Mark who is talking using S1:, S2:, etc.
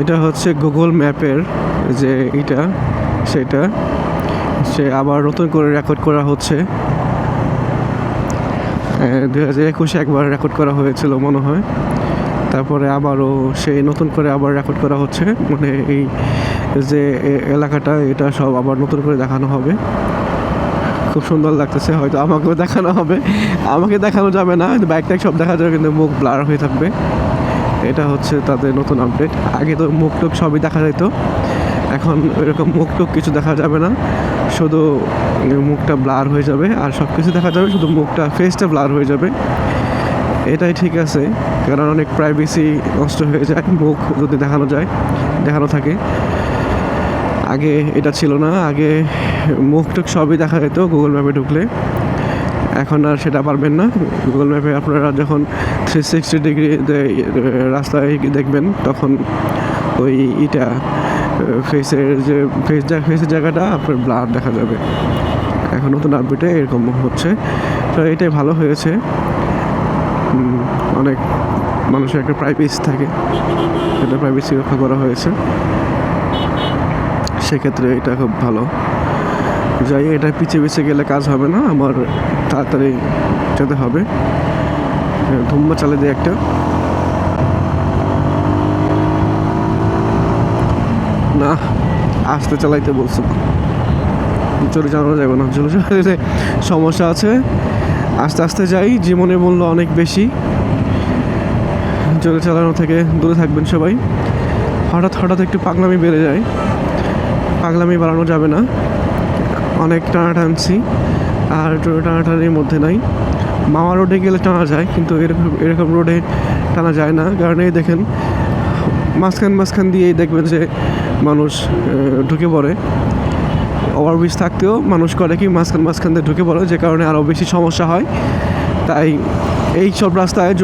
S1: এটা হচ্ছে গুগল ম্যাপের যে সেটা সে আবার নতুন করে রেকর্ড করা হচ্ছে। 2021 একবার রেকর্ড করা হয়েছিল মনে হয়, তারপরে আবারও সেই নতুন করে আবার রেকর্ড করা হচ্ছে। মানে এই যে এলাকাটা এটা সব আবার নতুন করে দেখানো হবে। খুব সুন্দর লাগতেছে। হয়তো আমাকেও দেখানো হবে, আমাকে দেখানো যাবে না, বাইকটা সব দেখা যাবে কিন্তু মুখ ব্লার হয়ে থাকবে। এটা হচ্ছে তাদের নতুন আপডেট। আগে তো মুখ টুক সবই দেখা যেত, এখন এরকম মুখ টুক কিছু দেখা যাবে না, শুধু মুখটা ব্লার হয়ে যাবে আর সব কিছু দেখা যাবে, শুধু ফেসটা ব্লার হয়ে যাবে। এটাই ঠিক আছে, কারণ অনেক প্রাইভেসি নষ্ট হয়ে যায় মুখ যদি দেখানো থাকে। আগে এটা ছিল না, আগে মুখ টুক সবই দেখা যেত গুগল ম্যাপে ঢুকলে। এখন আর সেটা পারবেন না। গুগল ম্যাপে আপনারা যখন 360 ডিগ্রি রাস্তায় দেখবেন তখন ওই ফেসের জায়গাটা আপনার ব্লার দেখা যাবে। এখন নতুন আপডেটে এরকম হচ্ছে, তো এটাই ভালো হয়েছে। অনেক মানুষের একটা প্রাইভেসি থাকে, এটা প্রাইভেসি রক্ষা করা হয়েছে, সেক্ষেত্রে এটা খুব ভালো। যাই, এটা পিছিয়ে গেলে কাজ হবে না, আমার তাড়াতাড়ি যেতে হবে। ধুম্মা চালে দিয়ে একটা না, আস্তে চালাইতে বলছো, জোরে চালানো যাবে না, জোরে চালাইতে সমস্যা আছে। আস্তে আস্তে যাই, জীবনের মূল্য অনেক বেশি, জোরে চালানো থেকে দূরে থাকবেন সবাই। হঠাৎ একটু পাগলামি বেড়ে যায়, পাগলামি বাড়ানো যাবে না। অনেক টানাটানছি, আর টানাটানির মধ্যে নাই। মামা রোডে গেলে টানা যায়, কিন্তু এরকম রোডে টানা যায় না। কারণ এই দেখেন মাঝখান দিয়েই দেখবেন যে মানুষ ঢুকে পড়ে। ওভারব্রিজ থাকতেও মানুষ করে কি মাঝখান দিয়ে ঢুকে পড়ে, যে কারণে আরও বেশি সমস্যা হয়। তাই এই সব রাস্তায়